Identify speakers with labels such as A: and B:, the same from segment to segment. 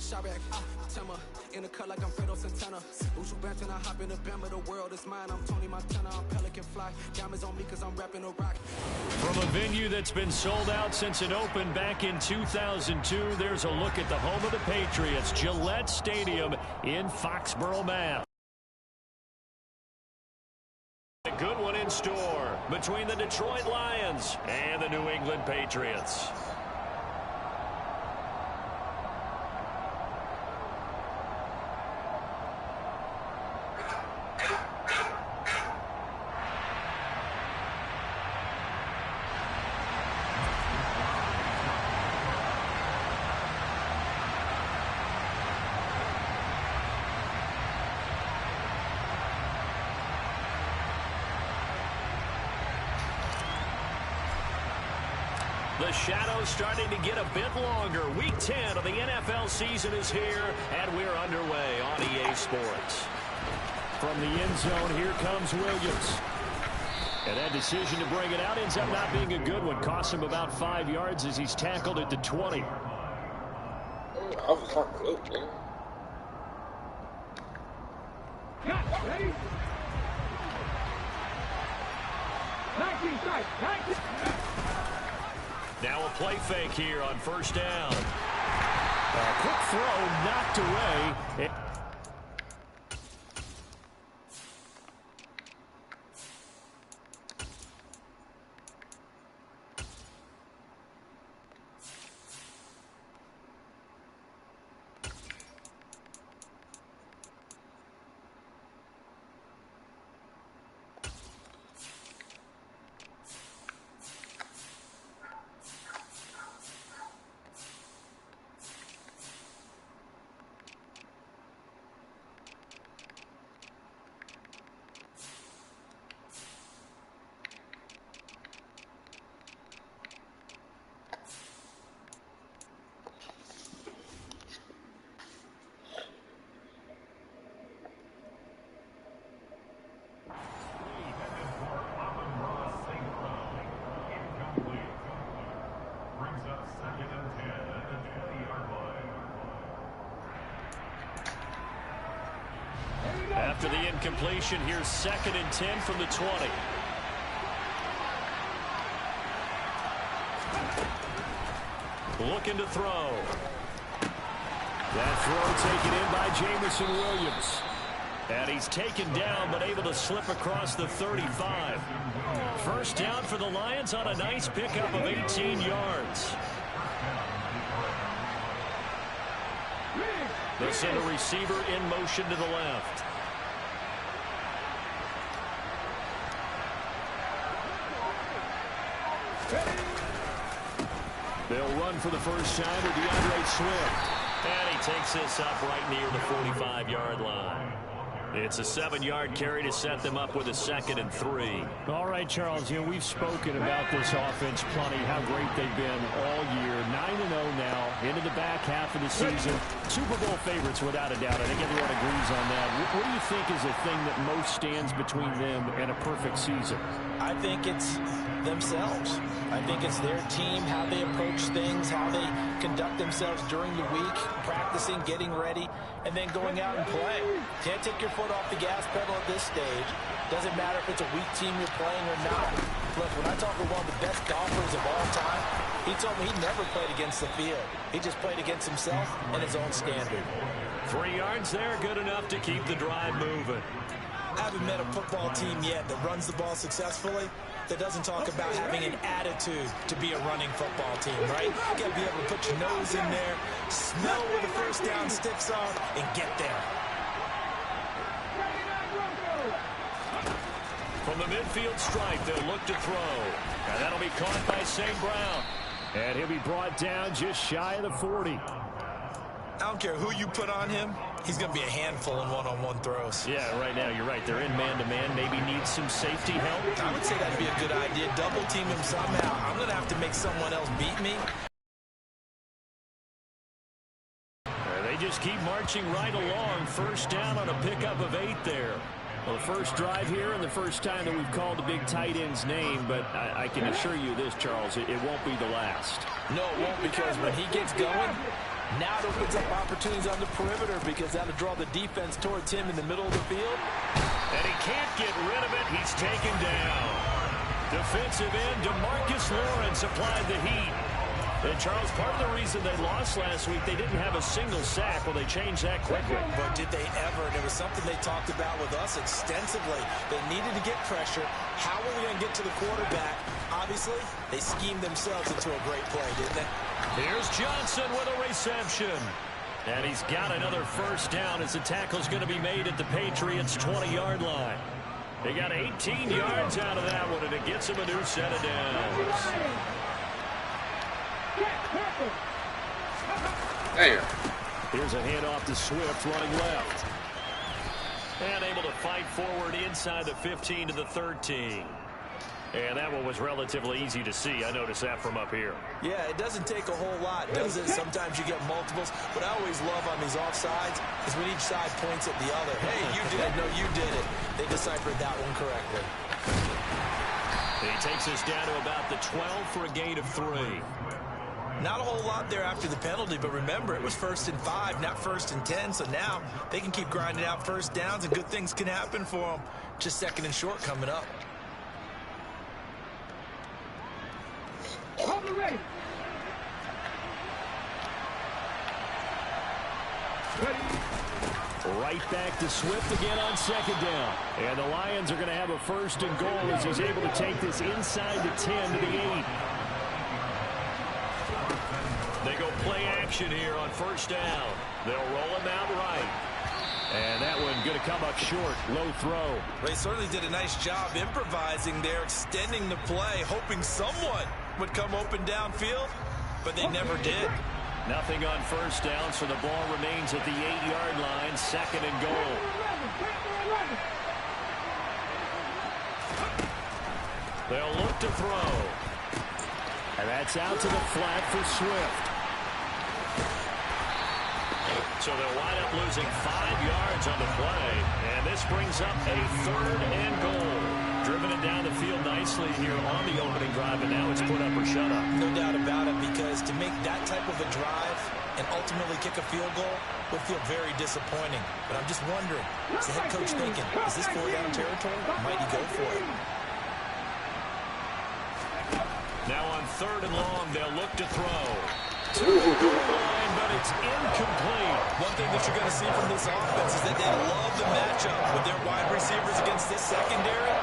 A: Shot back, Timmer, in the cut like I'm Fredo Santana. Uju Banton, I hop in the Bama, the world is mine. I'm Tony Montana, I'm Pelican Fly. Diamonds on me cause I'm rapping a rock.
B: From a venue that's been sold out since it opened back in 2002, there's a look at the home of the Patriots, Gillette Stadium in Foxborough, Mass. A good one in store between the Detroit Lions and the New England Patriots. The shadow's starting to get a bit longer. Week 10 of the NFL season is here, and we're underway on EA Sports. From the end zone, here comes Williams. And that decision to bring it out ends up not being a good one. Costs him about 5 yards as he's tackled at the 20.
C: I was not good, man.
D: Ready? 19 strikes. 19.
B: Now a play fake here on first down. A quick throw knocked away. After the incompletion, here's 2nd and 10 from the 20. Looking to throw. That throw taken in by Jamison Williams. And he's taken down, but able to slip across the 35. First down for the Lions on a nice pickup of 18 yards. They send a receiver in motion to the left. They'll run for the first time with DeAndre Swift. And he takes this up right near the 45-yard line. It's a 7-yard carry to set them up with a 2nd and 3.
E: All right, Charles, we've spoken about this offense plenty, how great they've been all year. 9-0 now, into the back half of the season. Super Bowl favorites, without a doubt. I think everyone agrees on that. What do you think is the thing that most stands between them and a perfect season?
F: I think it's themselves. I think it's their team, how they approach things, how they conduct themselves during the week, practicing, getting ready, and then going out and playing. Can't take your foot off the gas pedal at this stage. Doesn't matter if it's a weak team you're playing or not. Look, when I talk with one of the best golfers of all time, he told me he never played against the field. He just played against himself and his own standard.
B: 3 yards there, good enough to keep the drive moving.
F: I haven't met a football team yet that runs the ball successfully that doesn't talk about having an attitude to be a running football team, right? You got to be able to put your nose in there, smell where the first down sticks are, and get there.
B: From the midfield stripe, they'll look to throw. And that'll be caught by St. Brown. And he'll be brought down just shy of the 40.
F: I don't care who you put on him. He's going to be a handful in one-on-one throws.
B: Yeah, right now, you're right. They're in man-to-man. Maybe needs some safety help.
F: I would say that'd be a good idea. Double team him somehow. I'm going to have to make someone else beat me.
B: They just keep marching right along. First down on a pickup of 8 there. Well, the first drive here and the first time that we've called the big tight end's name, but I can assure you this, Charles, it won't be the last.
F: No, it won't, because when he gets going, Now it opens up opportunities on the perimeter because that'll draw the defense towards him in the middle of the field.
B: And he can't get rid of it. He's taken down. Defensive end DeMarcus Lawrence applied the heat. And, Charles, part of the reason they lost last week, they didn't have a single sack. Well, they changed that quickly.
F: But did they ever? And it was something they talked about with us extensively. They needed to get pressure. How were they going to get to the quarterback? Obviously, they schemed themselves into a great play, didn't they?
B: Here's Johnson with a reception. And he's got another first down as the tackle's going to be made at the Patriots' 20-yard line. They got 18 yards out of that one, and it gets him a new set of downs.
C: Damn.
B: Here's a handoff to Swift running left. And able to fight forward inside the 15 to the 13. And that one was relatively easy to see. I noticed that from up here.
F: Yeah, it doesn't take a whole lot, does it? Sometimes you get multiples. What I always love on these offsides is when each side points at the other. Hey, you did it. No, you did it. They deciphered that one correctly.
B: He takes us down to about the 12 for a gain of 3.
F: Not a whole lot there after the penalty, but remember, it was 1st and 5, not 1st and 10, so now they can keep grinding out first downs, and good things can happen for them. Just 2nd and short coming up.
D: On the race.
B: Right back to Swift again on 2nd down. And the Lions are going to have a 1st and goal as he's able to take this inside the 10 to the 8. They go play action here on 1st down. They'll roll him out right. And that one going to come up short. Low throw.
F: They certainly did a nice job improvising there, extending the play, hoping someone would come open downfield, but they never did.
B: Nothing on 1st down, so the ball remains at the 8-yard line. 2nd and goal. They'll look to throw. And that's out to the flat for Swift. So they'll wind up losing 5 yards on the play. And this brings up a 3rd and goal. Driven it down the field nicely here on the opening drive, and now it's put up or shut up.
F: No doubt about it, because to make that type of a drive and ultimately kick a field goal would feel very disappointing. But I'm just wondering, is the head coach thinking, is this 4-down territory? Might he go for it?
B: Now on 3rd and long, they'll look to throw. To the goal line, but it's incomplete.
F: One thing that you're going to see from this offense is that they love the matchup with their wide receivers against this secondary.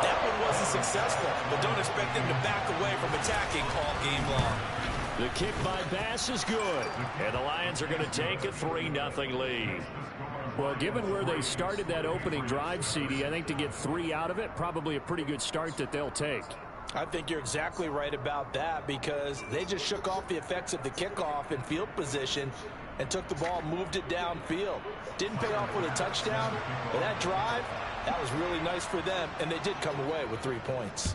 F: That one wasn't successful, but don't expect them to back away from attacking all game long.
B: The kick by Bass is good, and the Lions are going to take a 3-0 lead. Well, given where they started that opening drive, CD, I think to get 3 out of it, probably a pretty good start that they'll take.
F: I think you're exactly right about that, because they just shook off the effects of the kickoff in field position and took the ball, moved it downfield. Didn't pay off with a touchdown, but that drive, that was really nice for them, and they did come away with 3 points.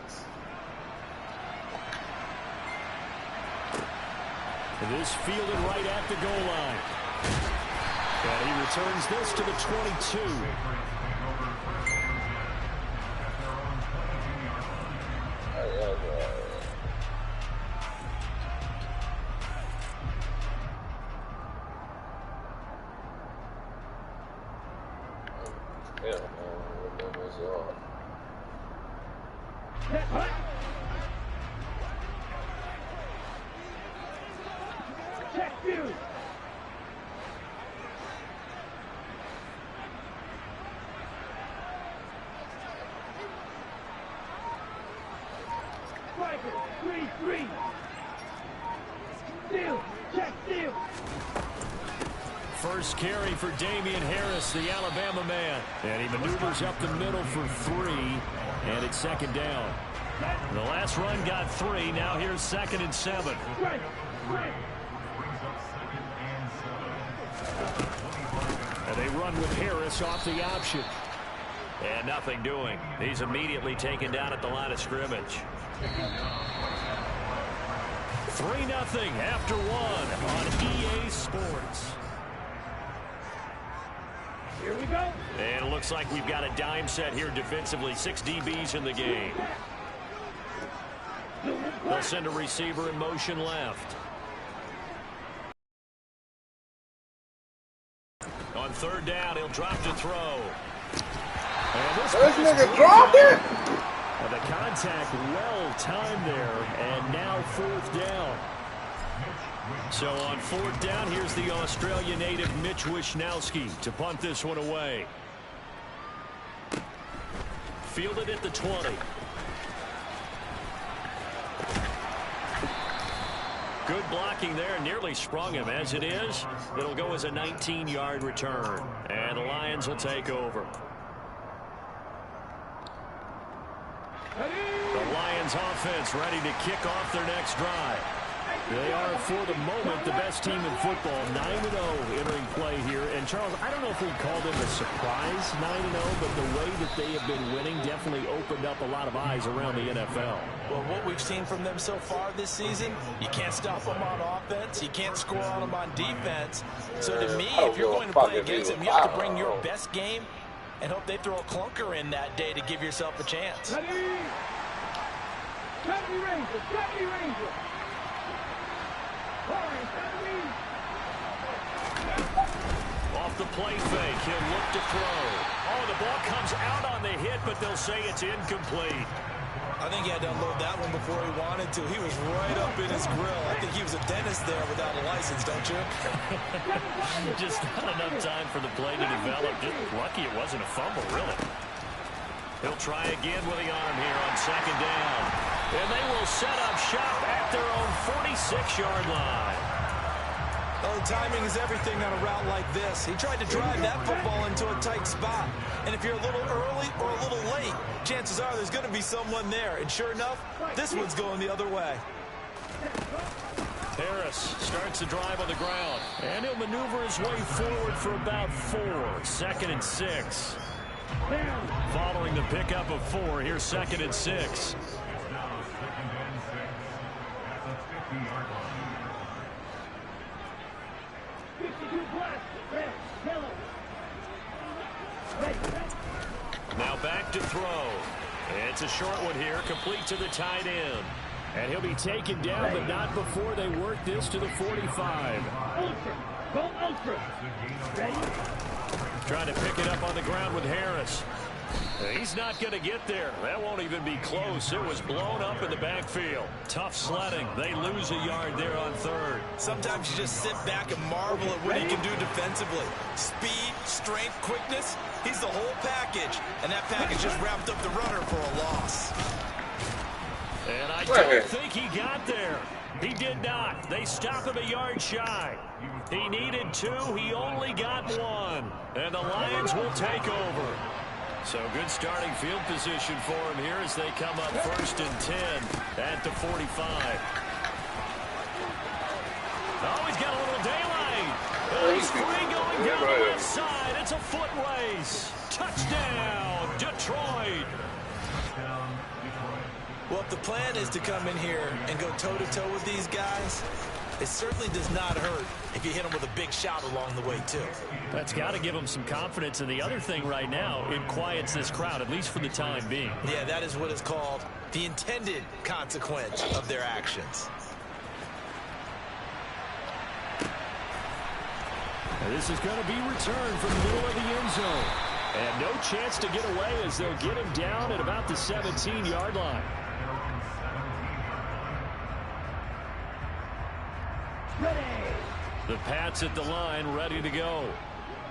B: This fielded right at the goal line. And he returns this to the 22. First carry for Damian Harris, the Alabama man. And he maneuvers up the middle for 3, and it's 2nd down. The last run got 3. Now here's 2nd and 7. And they run with Harris off the option. And nothing doing. He's immediately taken down at the line of scrimmage. 3-0 after 1 on EA Sports.
D: Here we go.
B: And it looks like we've got a dime set here defensively. 6 DBs in the game. They'll send a receiver in motion left. On third down, he'll drop to throw.
C: And this nigga dropped it.
E: And the contact well timed there, and now fourth down.
B: So on fourth down, here's the Australia native Mitch Wishnowski to punt this one away. Fielded at the 20. Good blocking there, nearly sprung him. As it is, it'll go as a 19-yard return. And the Lions will take over. The Lions offense ready to kick off their next drive.
E: They are, for the moment, the best team in football, 9-0 entering play here. And, Charles, I don't know if we'd call them a surprise 9-0, but the way that they have been winning definitely opened up a lot of eyes around the NFL.
F: Well, what we've seen from them so far this season, you can't stop them on offense. You can't score on them on defense. So, to me, if you're going to play against them, you have to bring your best game and hope they throw a clunker in that day to give yourself a chance.
D: Ready, Ranger.
B: Off the play fake, he'll look to throw. Oh, the ball comes out on the hit, but they'll say it's incomplete.
F: I think he had to unload that one before he wanted to. He was right up in his grill. I think he was a dentist there without a license, don't you?
B: Just not enough time for the play to develop. Just lucky it wasn't a fumble, really. He'll try again with the arm here on second down. And they will set up shop at their own 46-yard line.
F: Oh, timing is everything on a route like this. He tried to drive that football into a tight spot. And if you're a little early or a little late, chances are there's going to be someone there. And sure enough, this one's going the other way.
B: Harris starts the drive on the ground. And he'll maneuver his way forward for about 4. 2nd and 6. Following the pickup of 4, here's 2nd and 6. Now back to throw. It's a short one here, complete to the tight end.
E: And he'll be taken down, but not before they work this to the 45.
D: Go ultra. Ready?
B: Trying to pick it up on the ground with Harris. He's not going to get there. That won't even be close. It was blown up in the backfield. Tough sledding. They lose a yard there on 3rd.
F: Sometimes you just sit back and marvel at what he can do defensively. Speed, strength, quickness. He's the whole package. And that package just wrapped up the runner for a loss.
B: And I don't think he got there. He did not. They stop him a yard shy. He needed 2. He only got 1. And the Lions will take over. So good starting field position for him here as they come up 1st and 10 at the 45. Oh, he's got a little daylight. He's free going down the left side. It's a foot race. Touchdown, Detroit.
F: Well, if the plan is to come in here and go toe-to-toe with these guys, it certainly does not hurt if you hit them with a big shot along the way, too.
B: That's got to give them some confidence. And the other thing right now, it quiets this crowd, at least for the time being.
F: Yeah, that is what is called the intended consequence of their actions.
E: And this is going to be returned from the middle of the end zone. And no chance to get away as they'll get him down at about the 17-yard line.
B: The Pats at the line, ready to go.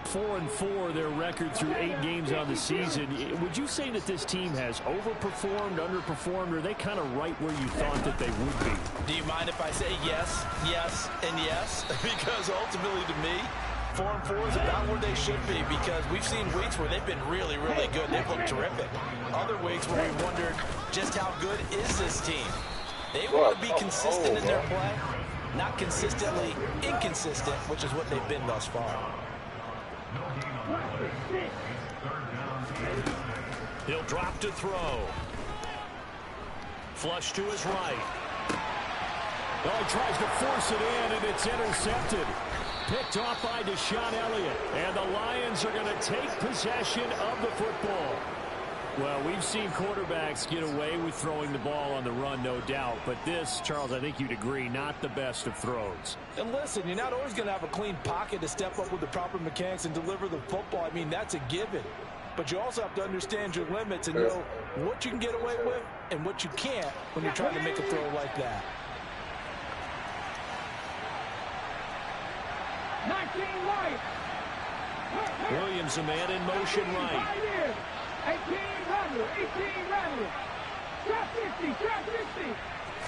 E: 4-4 their record through 8 games on the season. Would you say that this team has overperformed, underperformed, or are they kind of right where you thought that they would be?
F: Do you mind if I say yes, yes, and yes? Because ultimately to me, 4-4 is about where they should be, because we've seen weeks where they've been really, really good. They've looked terrific. Other weeks where we wondered just how good is this team. They want to be consistent in their play, not consistently inconsistent, which is what they've been thus far.
B: He'll drop to throw. Flush to his right.
E: Oh, he tries to force it in, and it's intercepted. Picked off by Deshaun Elliott. And the Lions are going to take possession of the football. Well, we've seen quarterbacks get away with throwing the ball on the run, no doubt. But this, Charles, I think you'd agree, not the best of throws.
F: And listen, you're not always going to have a clean pocket to step up with the proper mechanics and deliver the football. I mean, that's a given. But you also have to understand your limits and know what you can get away with and what you can't when you're trying to make a throw like that.
D: 19 right.
B: Williams, a man in motion right.
D: 18 Rattler. 18 Rattler. Trap 50. Trap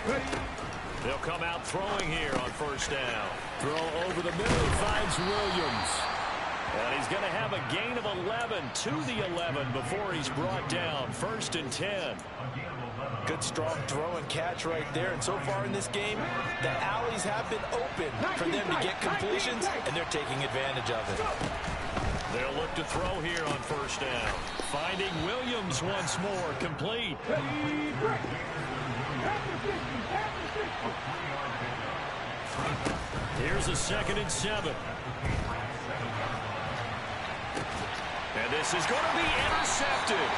D: 50.
B: They'll come out throwing here on first down.
E: Throw over the middle, finds Williams.
B: And he's going to have a gain of 11 to the 11 before he's brought down. 1st and 10.
F: Good, strong throw and catch right there. And so far in this game, the alleys have been open for them to get completions, and they're taking advantage of it.
B: They'll look to throw here on first down. Finding Williams once more, complete.
E: Here's a 2nd and 7.
B: And this is going to be intercepted.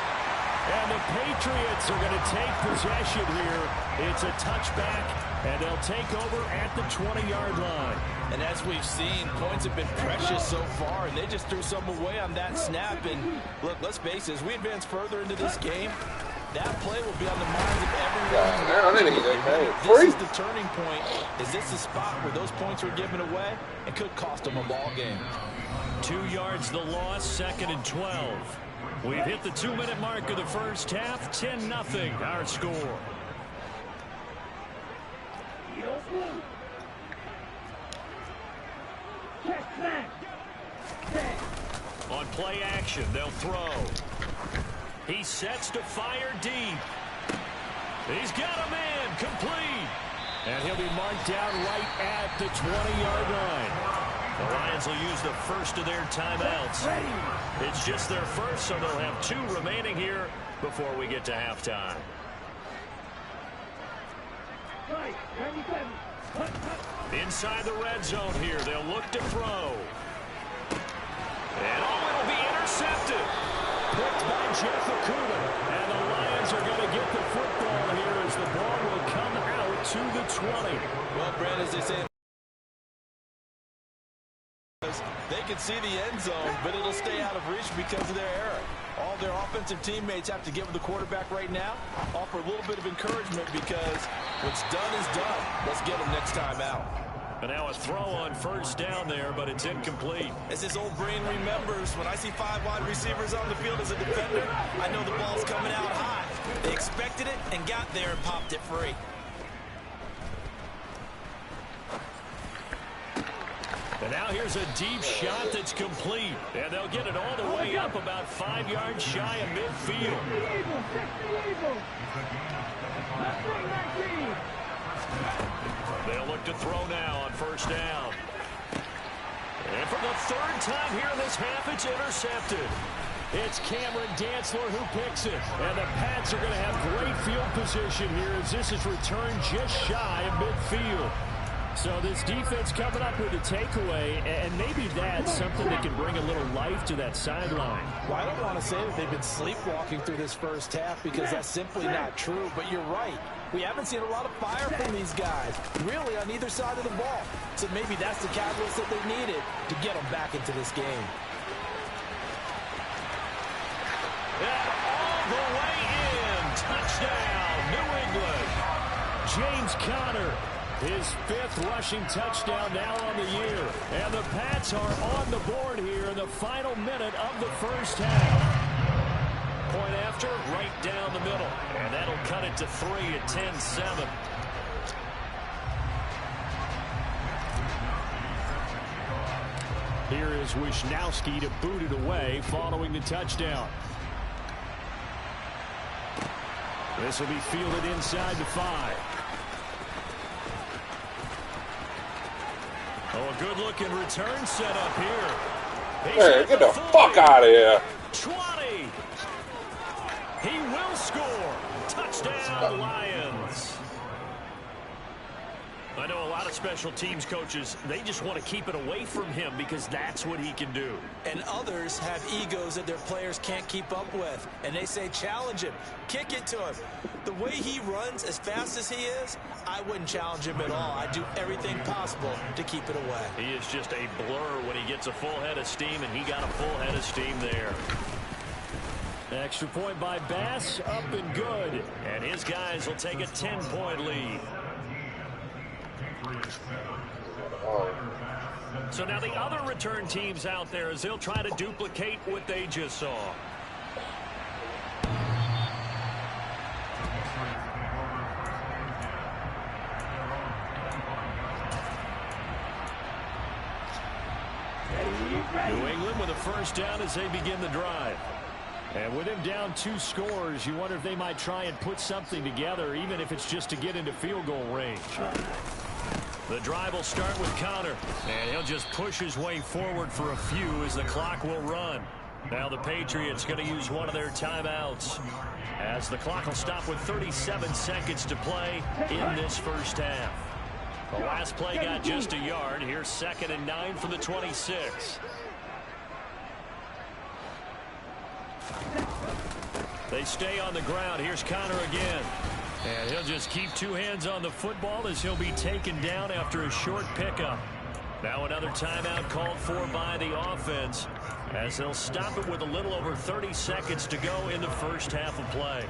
E: And the Patriots are going to take possession here. It's a touchback, and they'll take over at the 20-yard line.
F: And as we've seen, points have been precious so far, and they just threw some away on that snap. And look, let's face it, as we advance further into this game, that play will be on the minds of everyone. This is the turning point. Is this the spot where those points were given away and could cost them a ball game?
E: 2 yards the loss, 2nd and 12. We've hit the 2-minute mark of the first half. 10-0 our score.
B: On play action, they'll throw. He sets to fire deep. He's got a man, complete.
E: And he'll be marked down right at the 20-yard line.
B: The Lions will use the first of their timeouts. It's just their first, so they'll have 2 remaining here before we get to halftime. Inside the red zone here, they'll look to throw. And it'll be intercepted.
E: Picked by Jeff Okuda. And the Lions are going to get the football here as the ball will come out to the 20.
F: Well, Brad, as they say, they can see the end zone, but it'll stay out of reach because of their error. All their offensive teammates have to give the quarterback right now, offer a little bit of encouragement because what's done is done. Let's get them next time out.
B: And now a throw on first down there, but it's incomplete.
F: As his old brain remembers, when I see 5 wide receivers on the field as a defender, I know the ball's coming out high. They expected it and got there and popped it free.
B: And now here's a deep shot that's complete. And they'll get it all the way up about 5 yards shy of midfield. They'll look to throw now on first down. And for the 3rd time here in this half, it's intercepted.
E: It's Cameron Dantzler who picks it. And the Pats are going to have great field position here as this is returned just shy of midfield. So this defense coming up with a takeaway, and maybe that's something that can bring a little life to that sideline.
F: Well, I don't want to say that they've been sleepwalking through this first half because that's simply not true, but you're right. We haven't seen a lot of fire from these guys, really, on either side of the ball. So maybe that's the catalyst that they needed to get them back into this game.
B: And all the way in. Touchdown, New England.
E: James Conner, his 5th rushing touchdown now on the year. And the Pats are on the board here in the final minute of the first half.
B: Point after, right down the middle. And that'll cut it to 3 at 10-7.
E: Here is Wisnowski to boot it away following the touchdown. This will be fielded inside the 5.
B: Oh, a good-looking return set up here.
C: Hey, get the fuck out of here.
B: 20. He will score. Touchdown, Lions. I know a lot of special teams coaches, they just want to keep it away from him because that's what he can do.
F: And others have egos that their players can't keep up with. And they say, challenge him, kick it to him. The way he runs as fast as he is, I wouldn't challenge him at all. I'd do everything possible to keep it away.
B: He is just a blur when he gets a full head of steam, and he got a full head of steam there.
E: Extra point by Bass, up and good.
B: And his guys will take a 10-point lead. So now the other return teams out there as they'll try to duplicate what they just saw. New England with a first down as they begin the drive.
E: And with him down 2 scores, you wonder if they might try and put something together, even if it's just to get into field goal range.
B: The drive will start with Connor, and he'll just push his way forward for a few as the clock will run. Now the Patriots going to use one of their timeouts as the clock will stop with 37 seconds to play in this first half. The last play got just a yard. Here's 2nd and 9 from the 26. They stay on the ground. Here's Connor again. And he'll just keep 2 hands on the football as he'll be taken down after a short pickup. Now another timeout called for by the offense as they'll stop it with a little over 30 seconds to go in the first half of play.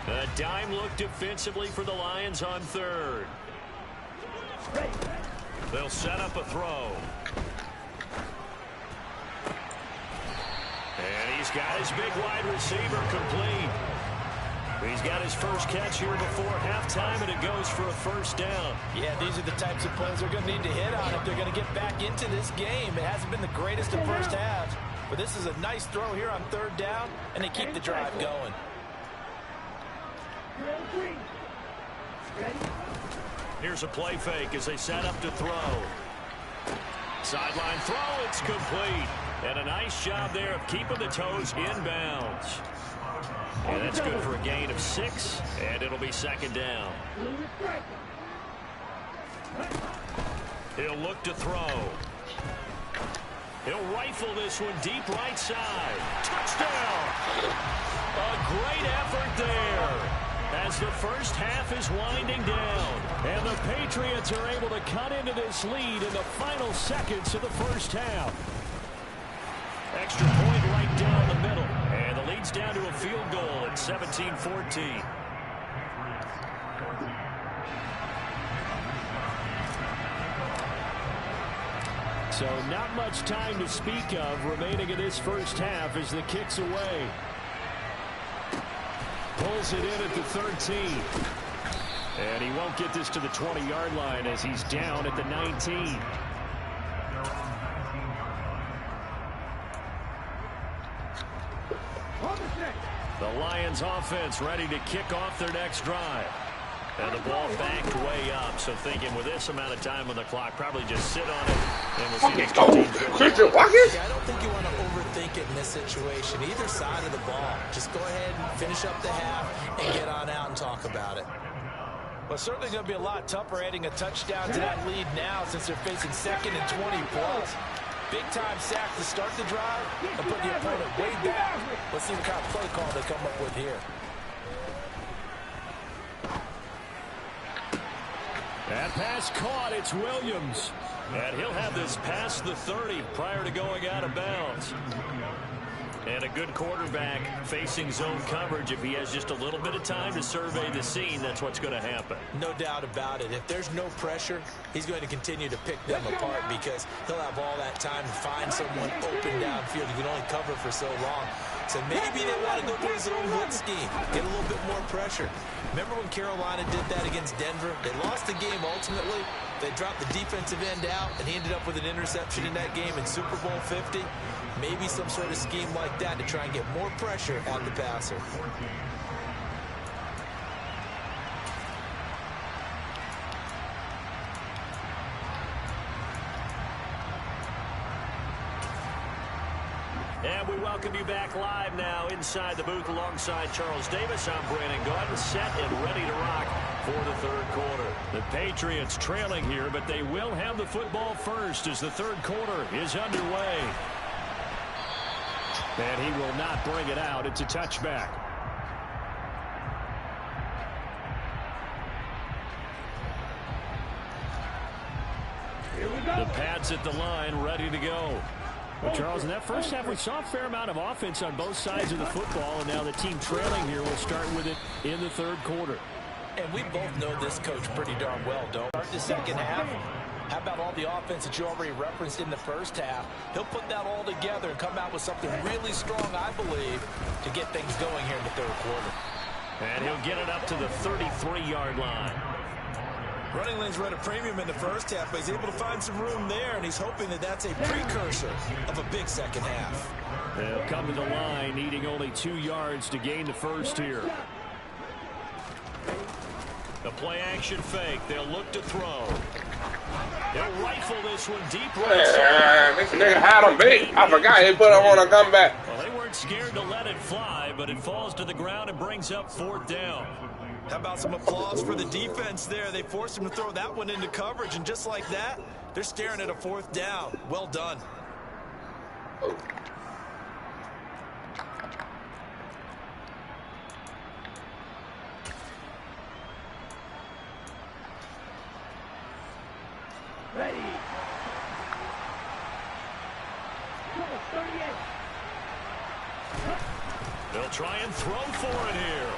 B: A dime look defensively for the Lions on 3rd. They'll set up a throw. And he's got his big wide receiver complete. He's got his first catch here before halftime, and it goes for a first down.
F: Yeah, these are the types of plays they're going to need to hit on if they're going to get back into this game. It hasn't been the greatest of first halves, but this is a nice throw here on 3rd down, and they keep the drive going.
B: Here's a play fake as they set up to throw. Sideline throw, it's complete. And a nice job there of keeping the toes inbounds. And that's good for a gain of 6, and it'll be 2nd down. He'll look to throw. He'll rifle this one deep right side. Touchdown! A great effort there as the first half is winding down.
E: And the Patriots are able to cut into this lead in the final seconds of the first half.
B: Extra point right down the middle. And the lead's down to a field goal at 17-14.
E: So not much time to speak of remaining in this first half as the kick's away. Pulls it in at the 13. And he won't get this to the 20-yard line as he's down at the 19. The Lions offense ready to kick off their next drive. And the ball backed way up, so thinking with this amount of time on the clock, probably just sit on it, and we'll see these two teams go.
F: I don't think you want to overthink it in this situation. Either side of the ball. Just go ahead and finish up the half and get on out and talk about it. Well, certainly going to be a lot tougher adding a touchdown to that lead now since they're facing 2nd and 20+. Big-time sack to start the drive and put the opponent way back. Let's see what kind of play call they come up with here.
E: That pass caught. It's Williams.
B: And he'll have this past the 30 prior to going out of bounds. And a good quarterback facing zone coverage. If he has just a little bit of time to survey the scene, that's what's going to happen.
F: No doubt about it. If there's no pressure, he's going to continue to pick them apart because he'll have all that time to find someone open downfield. You can only cover for so long. So maybe they want to go to his own blitz scheme, get a little bit more pressure. Remember when Carolina did that against Denver? They lost the game ultimately. They dropped the defensive end out, and he ended up with an interception in that game in Super Bowl 50. Maybe some sort of scheme like that to try and get more pressure on the passer.
B: And we welcome you back live now inside the booth alongside Charles Davis. I'm Brandon Gordon, set and ready to rock for the third quarter.
E: The Patriots trailing here, but they will have the football first as the third quarter is underway. And he will not bring it out. It's a touchback. The Pats at the line, ready to go. Well, Charles, in that first half, we saw a fair amount of offense on both sides of the football, and now the team trailing here will start with it in the third quarter.
F: And we both know this coach pretty darn well, don't we? Start the second half. How about all the offense that you already referenced in the first half? He'll put that all together and come out with something really strong, I believe, to get things going here in the third quarter.
B: And he'll get it up to the 33-yard line.
F: Running lanes run a premium in the first half, but he's able to find some room there, and he's hoping that that's a precursor of a big second half.
E: They'll come to the line, needing only 2 yards to gain the first here.
B: The play-action fake. They'll look to throw. They'll rifle this one deep right side.
C: This nigga had him beat. I forgot he put him on a comeback.
B: Well, they weren't scared to let it fly, but it falls to the ground and brings up fourth down.
F: How about some applause for the defense there? They forced him to throw that one into coverage, and just like that, they're staring at a fourth down. Well done.
C: Oh.
D: Ready.
B: They'll try and throw for it here.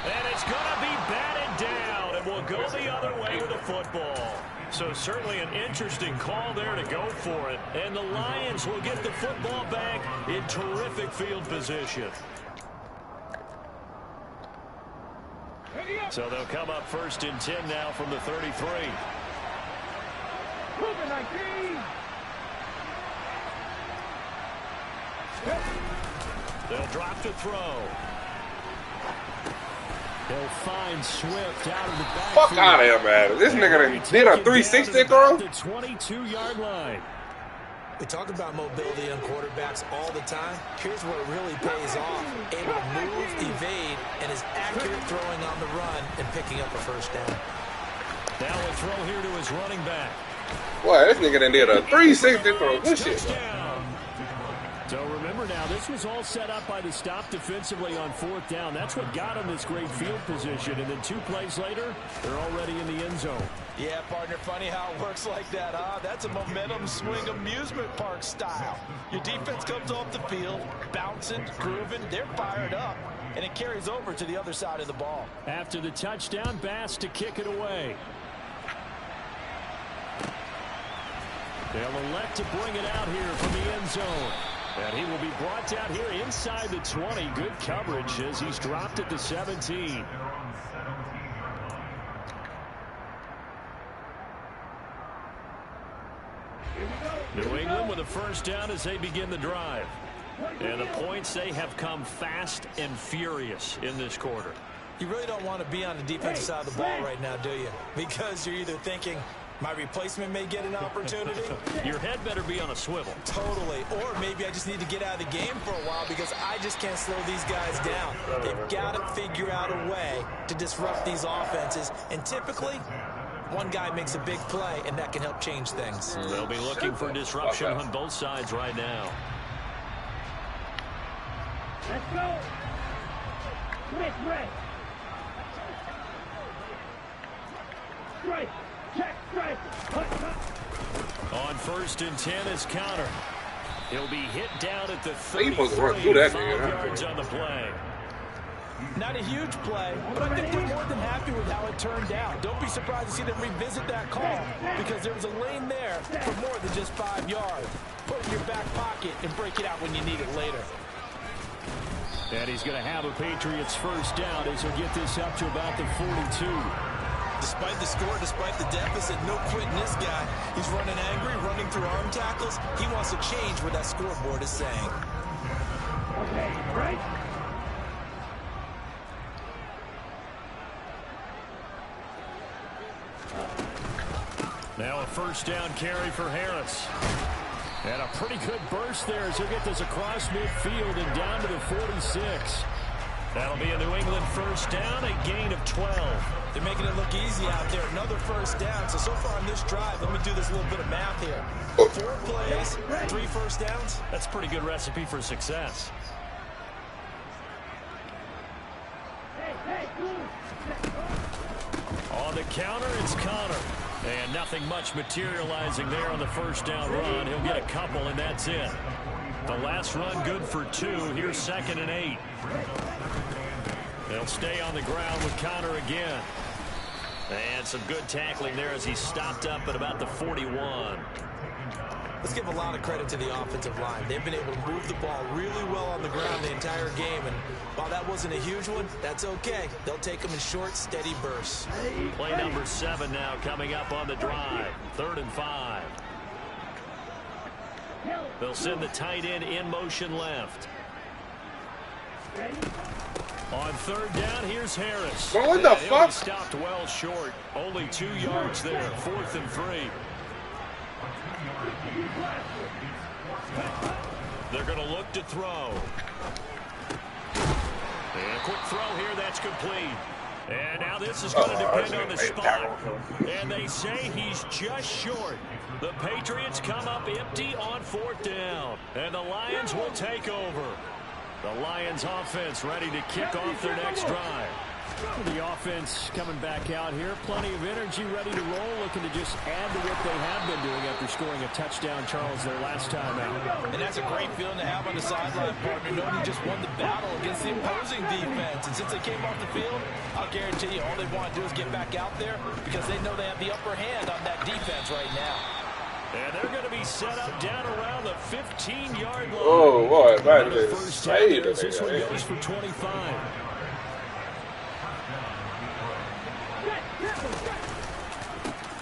B: And it's going to be batted down, and will go the other way with the football. So certainly an interesting call there to go for it. And the Lions will get the football back in terrific field position. So they'll come up first and 10 now from the 33. They'll drop to throw.
E: They'll find Swift out of the back.
C: Fuck out of here, man. This nigga did a 360 throw?
E: The 22-yard line.
F: We talk about mobility on quarterbacks all the time. Here's where it really pays off. Able to move, evade, and is accurate throwing on the run and picking up a first down.
E: Now a throw here to his running back.
C: Boy, this nigga done did a 360 throw. Good shit.
E: So remember now, this was all set up by the stop defensively on fourth down. That's what got him this great field position. And then 2 plays later, they're already in the end zone.
F: Yeah, partner, funny how it works like that, huh? That's a momentum swing amusement park style. Your defense comes off the field, bouncing, grooving, they're fired up, and it carries over to the other side of the ball.
E: After the touchdown, Bass to kick it away. They'll elect to bring it out here from the end zone. And he will be brought down here inside the 20. Good coverage as he's dropped at the 17. New England with a first down as they begin the drive. And the points, they have come fast and furious in this quarter.
F: You really don't want to be on the defensive side of the ball right now, do you? Because you're either thinking, my replacement may get an opportunity.
B: Your head better be on a swivel.
F: Totally. Or maybe I just need to get out of the game for a while because I just can't slow these guys down. They've got to figure out a way to disrupt these offenses. And typically, one guy makes a big play, and that can help change things.
B: They'll be looking for disruption on both sides right now.
D: Let's go. Smith, red. Strike. Check, strike.
B: On first and 10 is Counter. He'll be hit down at the 33. Yards on the play.
F: Not a huge play, but I think they're more than happy with how it turned out. Don't be surprised to see them revisit that call because there was a lane there for more than just 5 yards. Put it in your back pocket and break it out when you need it later.
E: And he's going to have a Patriots first down as he'll get this up to about the 42.
F: Despite the score, despite the deficit, no quitting this guy. He's running angry, running through arm tackles. He wants to change what that scoreboard is saying.
D: Okay, right.
E: Now a first down carry for Harris. And a pretty good burst there as he'll get this across midfield and down to the 46. That'll be a New England first down, a gain of 12.
F: They're making it look easy out there. Another first down. So far on this drive, let me do this little bit of math here. 4 plays, 3 first downs.
E: That's a pretty good recipe for success. On the counter, it's Connor. And nothing much materializing there on the first down run. He'll get a couple, and that's it. The last run good for 2. Here's 2nd and 8. They'll stay on the ground with Connor again. And some good tackling there as he stopped up at about the 41.
F: Let's give a lot of credit to the offensive line. They've been able to move the ball really well on the ground the entire game. And while that wasn't a huge one, that's okay. They'll take them in short, steady bursts.
E: Play number 7 now coming up on the drive. 3rd and 5. They'll send the tight end in motion left. On 3rd down, here's Harris.
C: What the fuck?
E: Stopped well short. Only 2 yards there. 4th and 3. They're going to look to throw. And a quick throw here. That's complete. And now this is going to depend on the spot. And they say he's just short. The Patriots come up empty on 4th down. And the Lions will take over. The Lions offense ready to kick off their next drive. The offense coming back out here. Plenty of energy, ready to roll, looking to just add to what they have been doing after scoring a touchdown, Charles, their last time out.
F: And that's a great feeling to have on the sideline, partner, knowing you just won the battle against the opposing defense. And since they came off the field, I'll guarantee you all they want to do is get back out there because they know they have the upper hand on that defense right now.
E: And they're going to be set up down around the 15-yard line.
C: Oh, boy, man,
E: First down, this one goes for 25.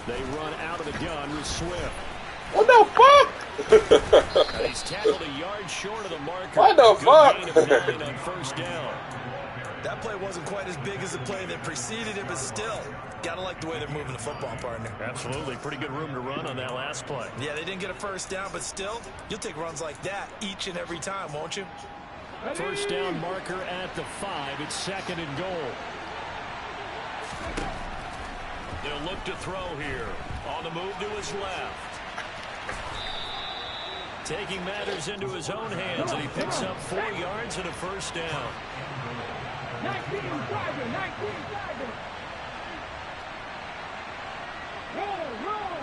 E: They run out of the gun with Swift.
C: What the fuck?
E: And he's tackled a yard short of the marker.
C: What the fuck?
E: Good gain of 9 on first down.
F: That play wasn't quite as big as the play that preceded it, but still, gotta like the way they're moving the football, partner.
E: Absolutely. Pretty good room to run on that last play.
F: Yeah, they didn't get a first down, but still, you'll take runs like that each and every time, won't you?
E: First down marker at the 5. It's 2nd and goal. They'll look to throw here. On the move to his left. Taking matters into his own hands, and he picks up 4 yards and a first down.
D: 19 driving, 19 driving. Roll.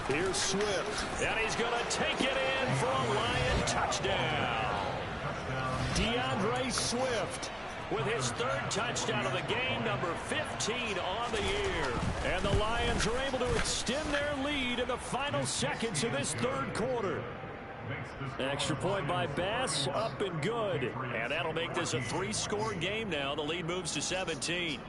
E: Here's Swift, and he's going to take it in for a Lion touchdown. DeAndre Swift with his 3rd touchdown of the game, number 15 on the year. And the Lions are able to extend their lead in the final seconds of this 3rd quarter. Extra point by Bass, up and good. And that'll make this a 3-score game now. The lead moves to 17.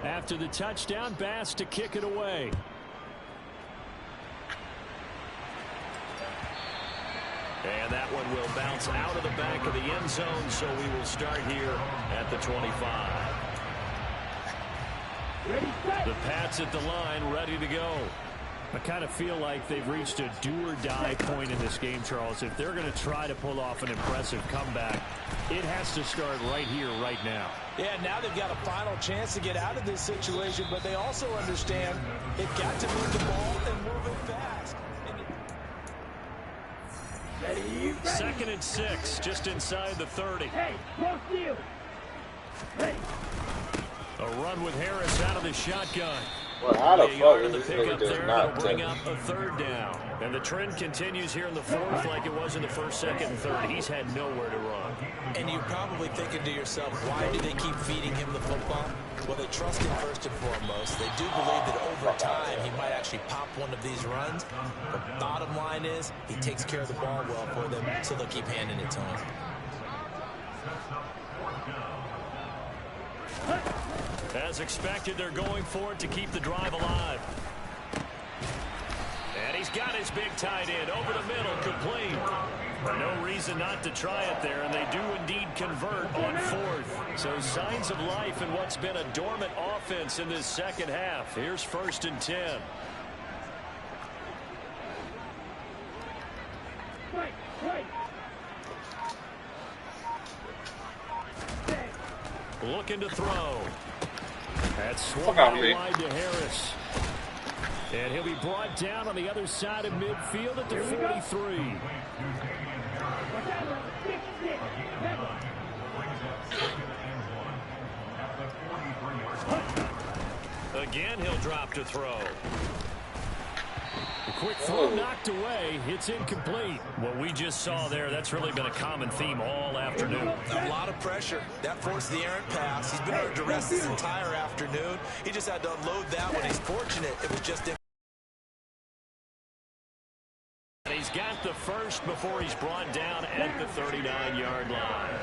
E: After the touchdown, Bass to kick it away. And that one will bounce out of the back of the end zone, so we will start here at the 25. The Pats at the line, ready to go. I kind of feel like they've reached a do-or-die point in this game, Charles. If they're going to try to pull off an impressive comeback, it has to start right here, right now.
F: Yeah, now they've got a final chance to get out of this situation, but they also understand they've got to move the ball and move it fast.
D: Ready.
E: 2nd and 6, just inside the 30.
D: Hey, close to you. Ready.
E: A run with Harris out of the shotgun.
C: Well, how the
E: A
C: fuck
E: yard
C: is
E: in the
C: this
E: pickup
C: nigga just
E: there.
C: not
E: It'll bring
C: taking?
E: up a 3rd down. And the trend continues here in the 4th like it was in the 1st, 2nd, and 3rd. He's had nowhere to run.
F: And you're probably thinking to yourself, why do they keep feeding him the football? Well, they trust him first and foremost. They do believe that over time he might actually pop one of these runs. But bottom line is he takes care of the ball well for them, so they'll keep handing it to him.
E: As expected, they're going for it to keep the drive alive. And he's got his big tight end over the middle, complete. No reason not to try it there, and they do indeed convert on fourth. So signs of life in what's been a dormant offense in this second half. Here's 1st and 10. Looking to throw. That's swung out wide to Harris. And he'll be brought down on the other side of midfield at the 43. Again, he'll drop to throw. A quick throw knocked away. It's incomplete. What we just saw there, that's really been a common theme all afternoon.
F: A lot of pressure. That forced the errant pass. He's been under duress this entire afternoon. He just had to unload that one. He's fortunate it was just in.
E: And he's got the first before he's brought down at the 39-yard line.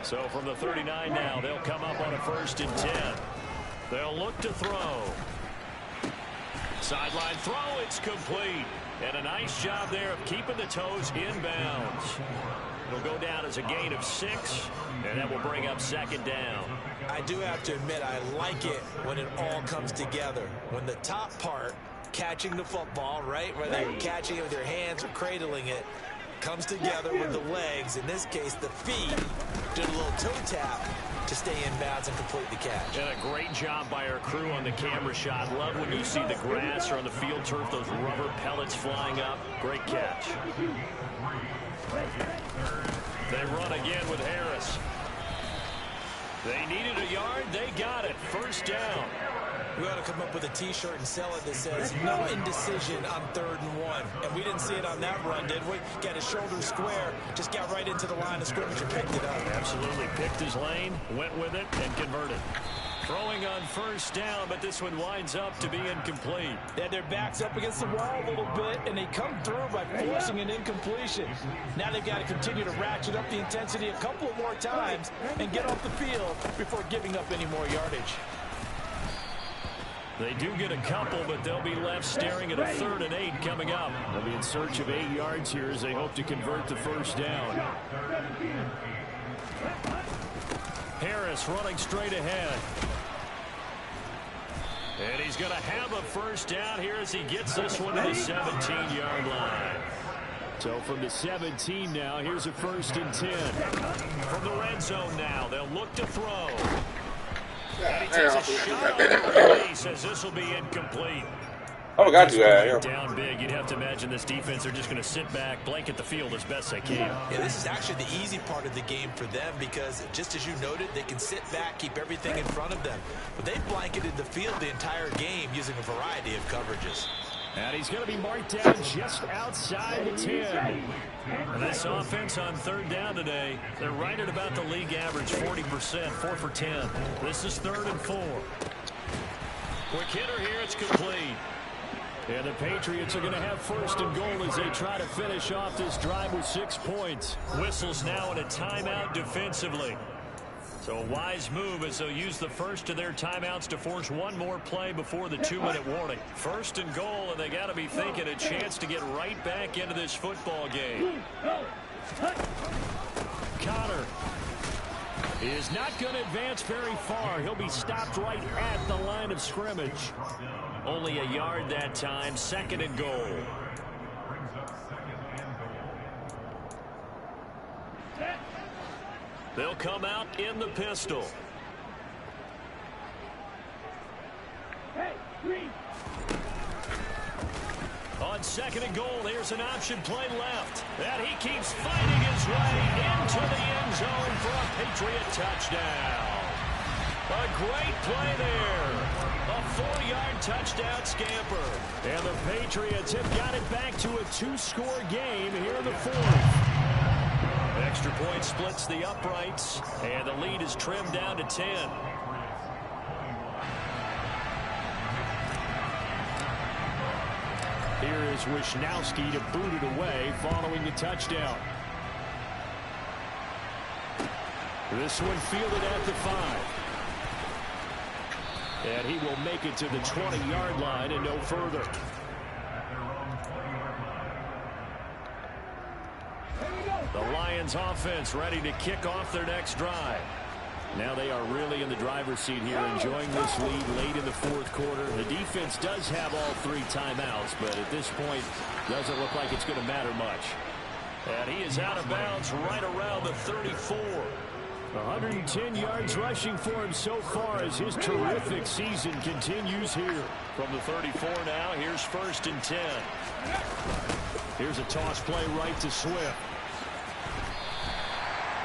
E: So from the 39 now, they'll come up on a 1st and 10. They'll look to throw. Sideline throw, it's complete. And a nice job there of keeping the toes inbounds. It'll go down as a gain of 6, and that will bring up 2nd down.
F: I do have to admit, I like it when it all comes together. When the top part, catching the football, right, whether you're catching it with your hands or cradling it, comes together with the legs, in this case the feet, did a little toe tap to stay in bounds and complete the catch.
E: And a great job by our crew on the camera shot. Love when you see the grass or on the field turf, those rubber pellets flying up. Great catch. They run again with Harris. They needed a yard. They got it. 1st down.
F: We ought to come up with a T-shirt and sell it that says no indecision on 3rd and 1. And we didn't see it on that run, did we? Got his shoulder square, just got right into the line of scrimmage and picked it up.
E: Absolutely picked his lane, went with it, and converted. Throwing on 1st down, but this one winds up to be incomplete.
F: They had their backs up against the wall a little bit, and they come through by forcing an incompletion. Now they've got to continue to ratchet up the intensity a couple of more times and get off the field before giving up any more yardage.
E: They do get a couple, but they'll be left staring at a 3rd and 8 coming up. They'll be in search of 8 yards here as they hope to convert the 1st down. Harris running straight ahead. And he's going to have a 1st down here as he gets this one to the 17-yard line. So from the 17 now, here's a 1st and 10. From the red zone now, they'll look to throw. And he takes a shot over the base as this will be incomplete.
C: Oh, got you.
E: Down big. You'd have to imagine this defense, they're just going to sit back, blanket the field as best they can.
F: Yeah, this is actually the easy part of the game for them because, just as you noted, they can sit back, keep everything in front of them. But they blanketed the field the entire game using a variety of coverages.
E: And he's going to be marked down just outside the 10. And this offense on 3rd down today, they're right at about the league average, 40%, 4 for 10. This is 3rd and 4. Quick hitter here, it's complete. And the Patriots are going to have 1st and goal as they try to finish off this drive with 6 points. Whistles now in a timeout defensively. So a wise move as they'll use the first of their timeouts to force one more play before the 2-minute warning. 1st and goal, and they got to be thinking a chance to get right back into this football game. Connor is not going to advance very far. He'll be stopped right at the line of scrimmage. Only a yard that time, 2nd and goal. They'll come out in the pistol. On 2nd and goal, here's an option play left. And he keeps fighting his way into the end zone for a Patriot touchdown. A great play there. A 4-yard touchdown scamper. And the Patriots have got it back to a 2-score game here in the 4th. Extra point splits the uprights, and the lead is trimmed down to 10. Here is Wisnowski to boot it away following the touchdown. This one fielded at the 5. And he will make it to the 20-yard line and no further.
B: Lions offense ready to kick off their next drive. Now they are really in the driver's seat here, enjoying this lead late in the fourth quarter. The defense does have all 3 timeouts, but at this point, doesn't look like it's going to matter much. And he is out of bounds right around the 34. 110 yards rushing for him so far as his terrific season continues here. From the 34 now, here's 1st and 10. Here's a toss play right to Swift.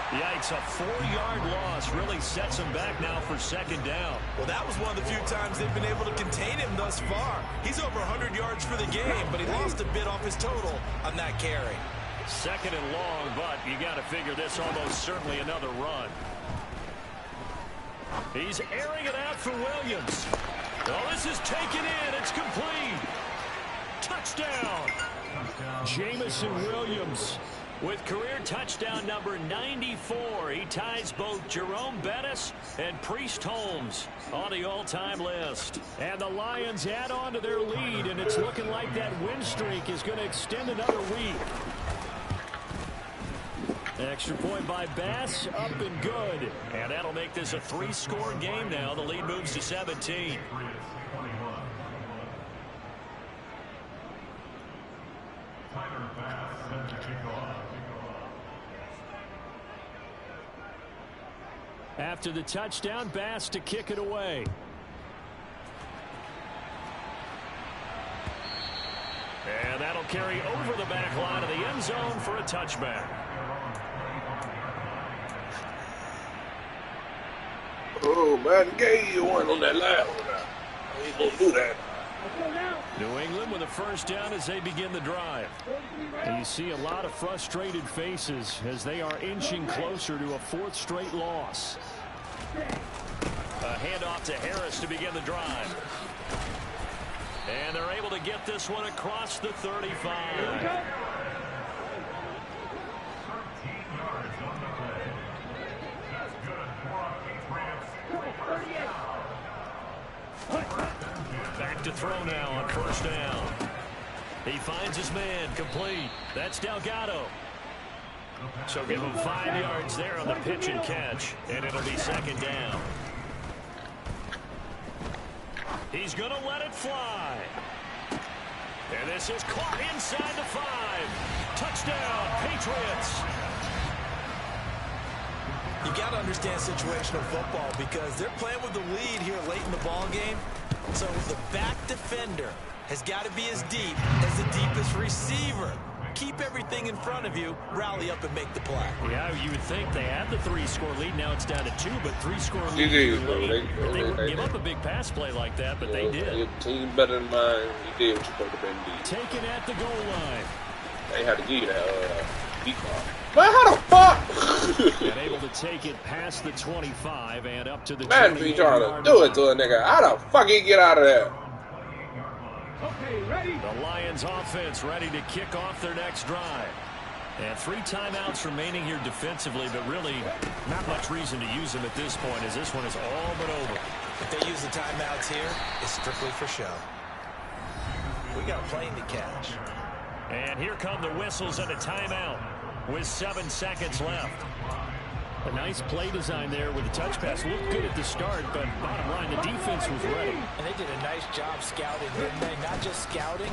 B: Yikes, a 4-yard loss really sets him back now for 2nd down.
F: Well, that was one of the few times they've been able to contain him thus far. He's over 100 yards for the game, but he lost a bit off his total on that carry.
B: 2nd and long, but you got to figure this almost certainly another run. He's airing it out for Williams. Oh, this is taken in. It's complete. Touchdown. Jamison Williams with career touchdown number 94. He ties both Jerome Bettis and Priest Holmes on the all-time list. And the Lions add on to their lead, and it's looking like that win streak is going to extend another week. Extra point by Bass, up and good. And that'll make this a 3-score game now. The lead moves to 17. After the touchdown, Bass to kick it away. And that'll carry over the back line of the end zone for a touchback.
C: Oh, man, gave you one on that last one now. I ain't gonna do that.
B: New England with a 1st down as they begin the drive. And you see a lot of frustrated faces as they are inching closer to a 4th straight loss. A handoff to Harris to begin the drive. And they're able to get this one across the 35. Back to throw now on 1st down. He finds his man, complete. That's Delgado. So give him 5 yards there on the pitch and catch, and it'll be 2nd down. He's going to let it fly. And this is caught inside the 5. Touchdown, Patriots.
F: You got to understand situational football because they're playing with the lead here late in the ball game. So the back defender has got to be as deep as the deepest receiver. Keep everything in front of you, rally up and make the play.
B: Yeah, you would think they had the 3-score lead. Now it's down to 2, but 3-score lead. They wouldn't give up a big pass play like that, but they did.
C: Your team better than mine. You did what you supposed to be.
B: Taken at the goal line.
C: They had to give you that deep ball. Man, how the fuck?
B: And able to take it past the 25 and up to the 20.
C: Man, be trying to do it to a nigga. How the fuck he get out of there?
D: Okay, ready?
B: The Lions offense ready to kick off their next drive. And 3 timeouts remaining here defensively, but really not much reason to use them at this point as this one is all but over.
F: If they use the timeouts here, it's strictly for show. We got a plane to catch.
B: And here come the whistles and a timeout with 7 seconds left. A nice play design there with the touch pass. Looked good at the start, but bottom line, the defense was ready.
F: And they did a nice job scouting, didn't they? Not just scouting,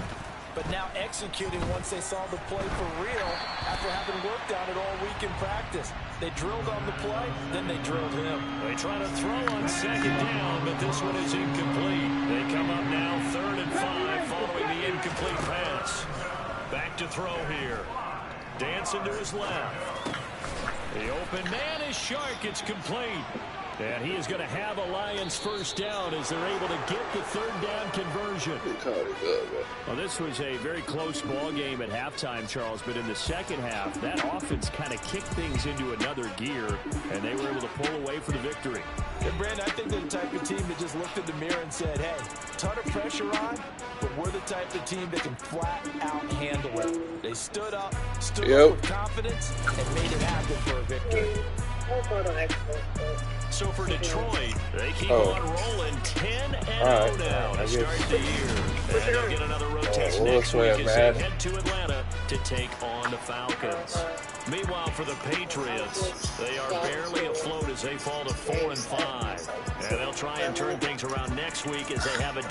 F: but now executing once they saw the play for real after having worked on it all week in practice. They drilled on the play, then they drilled him.
B: They try to throw on 2nd down, but this one is incomplete. They come up now 3rd and 5 following the incomplete pass. Back to throw here. Dancing to his left. The open man is Shark. It's complete. And he is going to have a Lions 1st down as they're able to get the 3rd down conversion. Well, this was a very close ball game at halftime, Charles, but in the second half, that offense kind of kicked things into another gear, and they were able to pull away for the victory.
F: And Brandon, I think they're the type of team that just looked in the mirror and said, hey, ton of pressure on, but we're the type of team that can flat out handle it. They stood up with confidence, and made it happen for a victory.
B: So for Detroit, they keep on rolling 10-0 now to start the year. And they'll get another rotation next week as they head to Atlanta to take on the Falcons. Meanwhile, for the Patriots, they are barely afloat as they fall to 4-5. And they'll try and turn things around next week as they have a